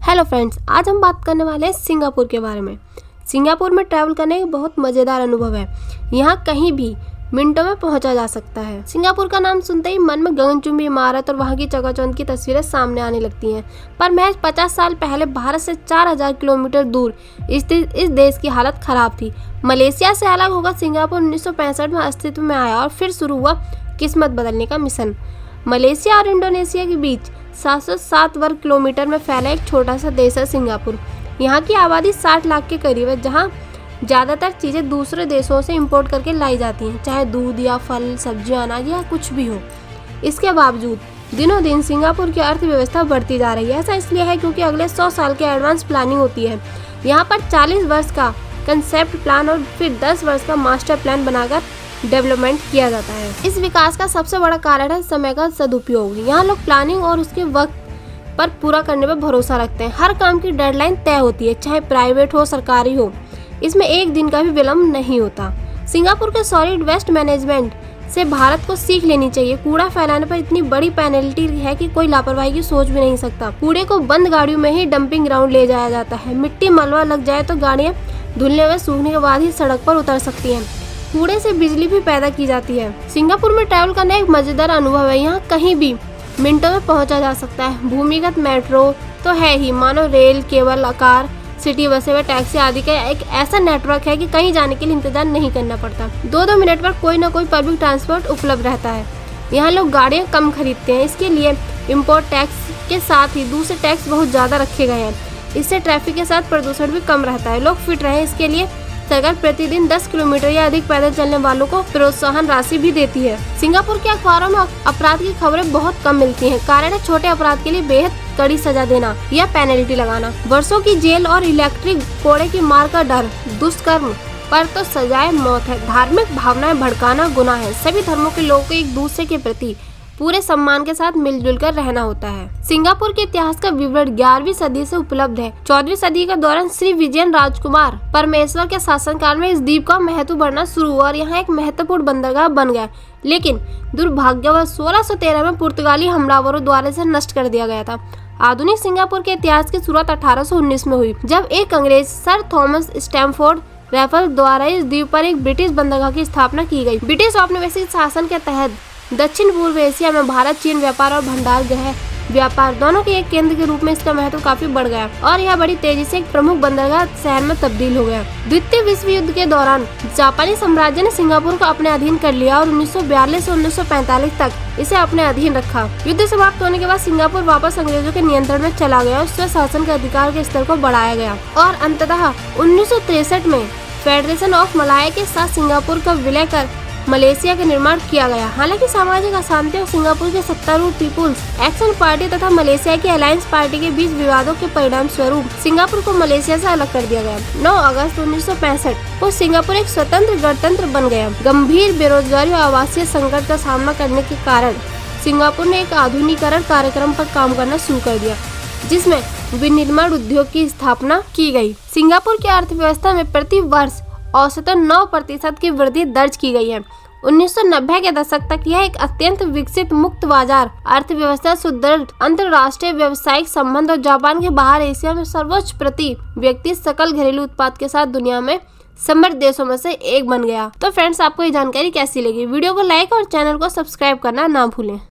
Hello friends, आज हम बात करने वाले हैं सिंगापुर के बारे में। सिंगापुर में ट्रैवल करने का बहुत मज़ेदार अनुभव है। यहाँ कहीं भी मिनटों में पहुँचा जा सकता है। सिंगापुर का नाम सुनते ही मन में गगनचुंबी इमारत और वहाँ की चकाचौंध की तस्वीरें सामने आने लगती हैं। पर महज 50 साल पहले भारत से 4000 किलोमीटर दूर इस देश की हालत खराब थी। मलेशिया से अलग होकर सिंगापुर 1965 में अस्तित्व में आया और फिर शुरू हुआ किस्मत बदलने का मिशन। मलेशिया और इंडोनेशिया के बीच 707 वर्ग किलोमीटर में फैला एक छोटा सा देश है सिंगापुर। यहाँ की आबादी 60 लाख के करीब है, जहाँ ज़्यादातर चीज़ें दूसरे देशों से इंपोर्ट करके लाई जाती हैं, चाहे दूध या फल, सब्जियां, अनाज या कुछ भी हो। इसके बावजूद दिनों दिन सिंगापुर की अर्थव्यवस्था बढ़ती जा रही है। ऐसा इसलिए है क्योंकि अगले 100 साल के एडवांस प्लानिंग होती है। यहाँ पर 40 वर्ष का कंसेप्ट प्लान और फिर 10 वर्ष का मास्टर प्लान बनाकर डेवलपमेंट किया जाता है। इस विकास का सबसे बड़ा कारण है समय का सदुपयोग। यहाँ लोग प्लानिंग और उसके वक्त पर पूरा करने पर भरोसा रखते हैं। हर काम की डेडलाइन तय होती है, चाहे प्राइवेट हो सरकारी हो। इसमें एक दिन का भी विलम्ब नहीं होता। सिंगापुर के सॉलिड वेस्ट मैनेजमेंट से भारत को सीख लेनी चाहिए। कूड़ा फैलाने पर इतनी बड़ी पेनल्टी है कि कोई लापरवाही की सोच भी नहीं सकता। कूड़े को बंद गाड़ियों में ही डंपिंग ग्राउंड ले जाया जाता है। मिट्टी मलबा लग जाए तो गाड़ियाँ धुलने व सूखने के बाद ही सड़क पर उतर सकती हैं। कूड़े से बिजली भी पैदा की जाती है। सिंगापुर में ट्रैवल करना एक मजेदार अनुभव है। यहाँ कहीं भी मिनटों में पहुंचा जा सकता है। भूमिगत मेट्रो तो है ही, मानो रेल, केबल कार, सिटी बसें व टैक्सी आदि का एक ऐसा नेटवर्क है कि कहीं जाने के लिए इंतजार नहीं करना पड़ता। 2-2 मिनट पर कोई ना कोई पब्लिक ट्रांसपोर्ट उपलब्ध रहता है। यहाँ लोग गाड़ियाँ कम खरीदते हैं। इसके लिए इम्पोर्ट टैक्स के साथ ही दूसरे टैक्स बहुत ज़्यादा रखे गए हैं। इससे ट्रैफिक के साथ प्रदूषण भी कम रहता है। लोग फिट रहे, इसके लिए सरकार प्रतिदिन 10 किलोमीटर या अधिक पैदल चलने वालों को प्रोत्साहन राशि भी देती है। सिंगापुर के अखबारों में अपराध की खबरें बहुत कम मिलती हैं। कारण है छोटे अपराध के लिए बेहद कड़ी सजा देना या पेनल्टी लगाना। वर्षों की जेल और इलेक्ट्रिक कोड़े की मार का डर। दुष्कर्म पर तो सजाए मौत है। धार्मिक भावनाएं भड़काना गुनाह है। सभी धर्मों के लोगों को एक दूसरे के प्रति पूरे सम्मान के साथ मिलजुल कर रहना होता है। सिंगापुर के इतिहास का विवरण 11वीं सदी से उपलब्ध है। 14वीं सदी के दौरान श्री विजयन राजकुमार परमेश्वर के शासनकाल में इस द्वीप का महत्व बढ़ना शुरू हुआ और यहाँ एक महत्वपूर्ण बंदरगाह बन गया। लेकिन दुर्भाग्यवश 1613 में पुर्तगाली हमलावरों द्वारा इसे नष्ट कर दिया गया था। आधुनिक सिंगापुर के इतिहास की शुरुआत 1819 में हुई, जब एक अंग्रेज सर थॉमस स्टैमफोर्ड रेफल द्वारा इस द्वीप पर एक ब्रिटिश बंदरगाह की स्थापना की गई। ब्रिटिश औपनिवेशिक शासन के तहत दक्षिण पूर्व एशिया में भारत चीन व्यापार और भंडार गृह व्यापार दोनों के एक केंद्र के रूप में इसका महत्व काफी बढ़ गया और यह बड़ी तेजी से एक प्रमुख बंदरगाह शहर में तब्दील हो गया। द्वितीय विश्व युद्ध के दौरान जापानी साम्राज्य ने सिंगापुर को अपने अधीन कर लिया और 1942 से 1945 तक इसे अपने अधीन रखा। युद्ध समाप्त होने के बाद सिंगापुर वापस अंग्रेजों के नियंत्रण में चला गया और स्वयं शासन के अधिकार के स्तर को बढ़ाया गया और अंततः 1963 में फेडरेशन ऑफ मलाया के साथ सिंगापुर का विलय कर मलेशिया का निर्माण किया गया। हालांकि सामाजिक अशांति और सिंगापुर के सत्तारूढ़ पीपुल्स एक्शन पार्टी तथा मलेशिया की अलायंस पार्टी के बीच विवादों के परिणाम स्वरूप सिंगापुर को मलेशिया से अलग कर दिया गया। 9 अगस्त 1965 को सिंगापुर एक स्वतंत्र गणतंत्र बन गया। गंभीर बेरोजगारी और आवासीय संकट का सामना करने के कारण सिंगापुर ने एक आधुनिकीकरण कार्यक्रम पर काम करना शुरू कर दिया, जिसमें विनिर्माण उद्योग की स्थापना की गई। सिंगापुर की अर्थव्यवस्था में प्रति वर्ष औसतन 9% की वृद्धि दर्ज की गई है। 1990 के दशक तक यह एक अत्यंत विकसित मुक्त बाजार अर्थव्यवस्था, सुदृढ़ अंतर्राष्ट्रीय व्यावसायिक संबंध और जापान के बाहर एशिया में सर्वोच्च प्रति व्यक्ति सकल घरेलू उत्पाद के साथ दुनिया में समृद्ध देशों में से एक बन गया। तो फ्रेंड्स, आपको ये जानकारी कैसी लगी? वीडियो को लाइक और चैनल को सब्सक्राइब करना ना भूलें।